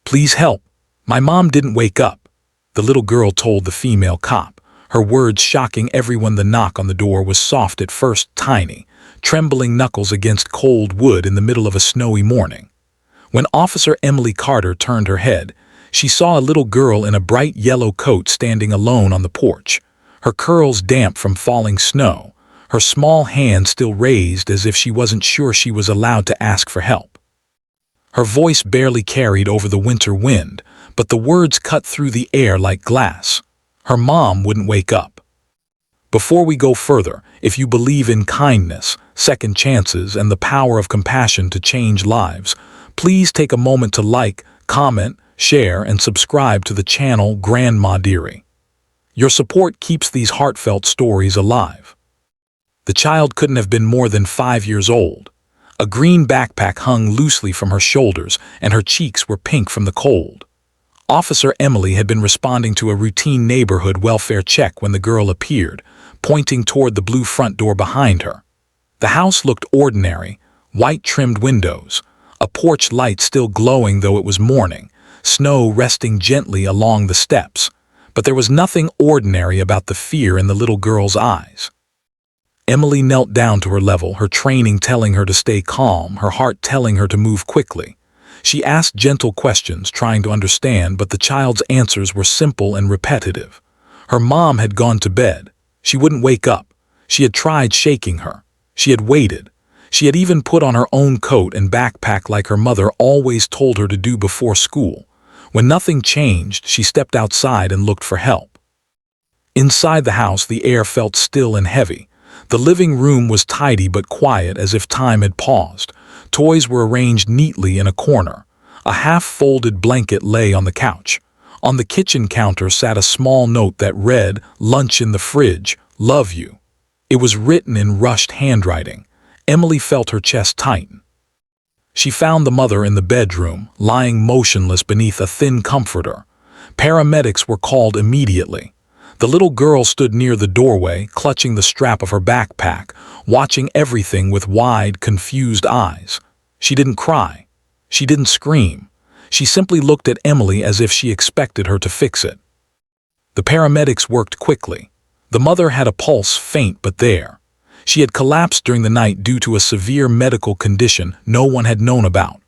"Please help. My mom didn't wake up," the little girl told the female cop, her words shocking everyone. The knock on the door was soft at first, tiny, trembling knuckles against cold wood in the middle of a snowy morning. When Officer Emily Carter turned her head, she saw a little girl in a bright yellow coat standing alone on the porch, her curls damp from falling snow, her small hand still raised as if she wasn't sure she was allowed to ask for help. Her voice barely carried over the winter wind, but the words cut through the air like glass. Her mom wouldn't wake up. Before we go further, if you believe in kindness, second chances, and the power of compassion to change lives, please take a moment to like, comment, share, and subscribe to the channel Grandma Dearie. Your support keeps these heartfelt stories alive. The child couldn't have been more than 5 years old. A green backpack hung loosely from her shoulders, and her cheeks were pink from the cold. Officer Emily had been responding to a routine neighborhood welfare check when the girl appeared, pointing toward the blue front door behind her. The house looked ordinary, white-trimmed windows, a porch light still glowing though it was morning, snow resting gently along the steps, but there was nothing ordinary about the fear in the little girl's eyes. Emily knelt down to her level, her training telling her to stay calm, her heart telling her to move quickly. She asked gentle questions, trying to understand, but the child's answers were simple and repetitive. Her mom had gone to bed. She wouldn't wake up. She had tried shaking her. She had waited. She had even put on her own coat and backpack like her mother always told her to do before school. When nothing changed, she stepped outside and looked for help. Inside the house, the air felt still and heavy. The living room was tidy but quiet, as if time had paused. Toys were arranged neatly in a corner. A half-folded blanket lay on the couch. On the kitchen counter sat a small note that read, "Lunch in the fridge, love you." It was written in rushed handwriting. Emily felt her chest tighten. She found the mother in the bedroom, lying motionless beneath a thin comforter. Paramedics were called immediately. The little girl stood near the doorway, clutching the strap of her backpack, watching everything with wide, confused eyes. She didn't cry. She didn't scream. She simply looked at Emily as if she expected her to fix it. The paramedics worked quickly. The mother had a pulse, faint but there. She had collapsed during the night due to a severe medical condition no one had known about.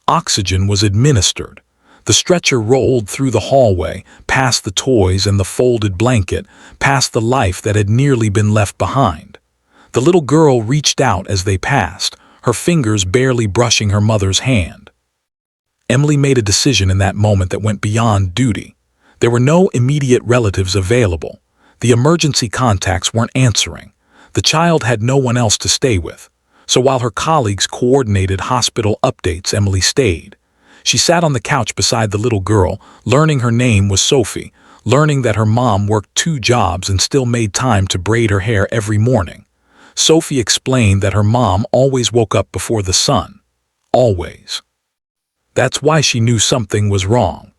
Oxygen was administered. The stretcher rolled through the hallway, past the toys and the folded blanket, past the life that had nearly been left behind. The little girl reached out as they passed, her fingers barely brushing her mother's hand. Emily made a decision in that moment that went beyond duty. There were no immediate relatives available. The emergency contacts weren't answering. The child had no one else to stay with. So while her colleagues coordinated hospital updates, Emily stayed. She sat on the couch beside the little girl, learning her name was Sophie, learning that her mom worked 2 jobs and still made time to braid her hair every morning. Sophie explained that her mom always woke up before the sun. Always. That's why she knew something was wrong.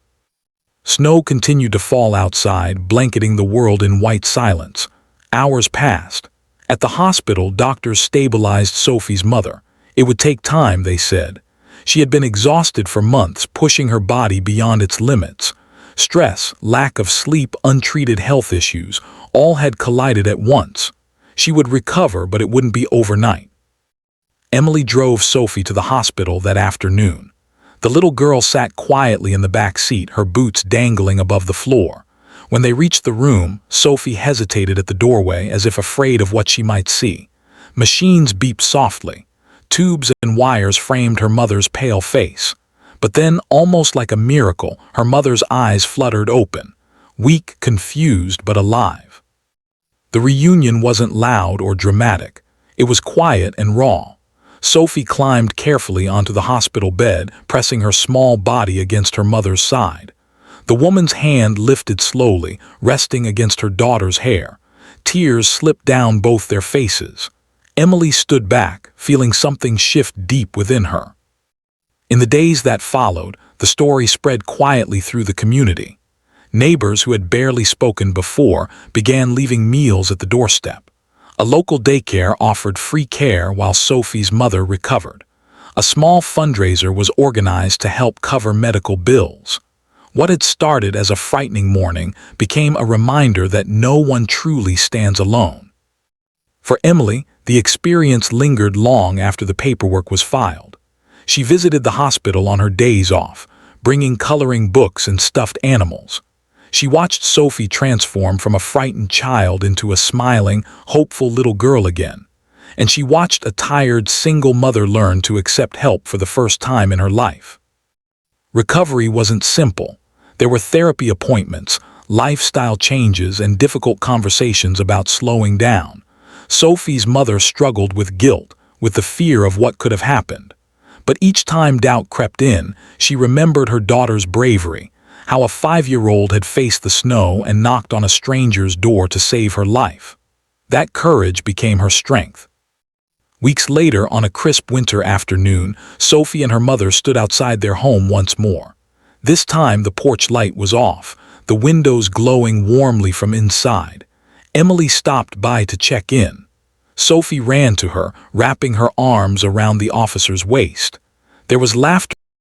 Snow continued to fall outside, blanketing the world in white silence. Hours passed. At the hospital, doctors stabilized Sophie's mother. It would take time, they said. She had been exhausted for months, pushing her body beyond its limits. Stress, lack of sleep, untreated health issues, all had collided at once. She would recover, but it wouldn't be overnight. Emily drove Sophie to the hospital that afternoon. The little girl sat quietly in the back seat, her boots dangling above the floor. When they reached the room, Sophie hesitated at the doorway as if afraid of what she might see. Machines beeped softly. Tubes and wires framed her mother's pale face. But then, almost like a miracle, her mother's eyes fluttered open, weak, confused, but alive. The reunion wasn't loud or dramatic. It was quiet and raw. Sophie climbed carefully onto the hospital bed, pressing her small body against her mother's side. The woman's hand lifted slowly, resting against her daughter's hair. Tears slipped down both their faces. Emily stood back, feeling something shift deep within her. In the days that followed, the story spread quietly through the community. Neighbors who had barely spoken before began leaving meals at the doorstep. A local daycare offered free care while Sophie's mother recovered. A small fundraiser was organized to help cover medical bills. What had started as a frightening morning became a reminder that no one truly stands alone. For Emily, the experience lingered long after the paperwork was filed. She visited the hospital on her days off, bringing coloring books and stuffed animals. She watched Sophie transform from a frightened child into a smiling, hopeful little girl again. And she watched a tired, single mother learn to accept help for the first time in her life. Recovery wasn't simple. There were therapy appointments, lifestyle changes, and difficult conversations about slowing down. Sophie's mother struggled with guilt, with the fear of what could have happened. But each time doubt crept in, she remembered her daughter's bravery, how a 5-year-old had faced the snow and knocked on a stranger's door to save her life. That courage became her strength. Weeks later, on a crisp winter afternoon, Sophie and her mother stood outside their home once more. This time the porch light was off, the windows glowing warmly from inside. Emily stopped by to check in. Sophie ran to her, wrapping her arms around the officer's waist. There was laughter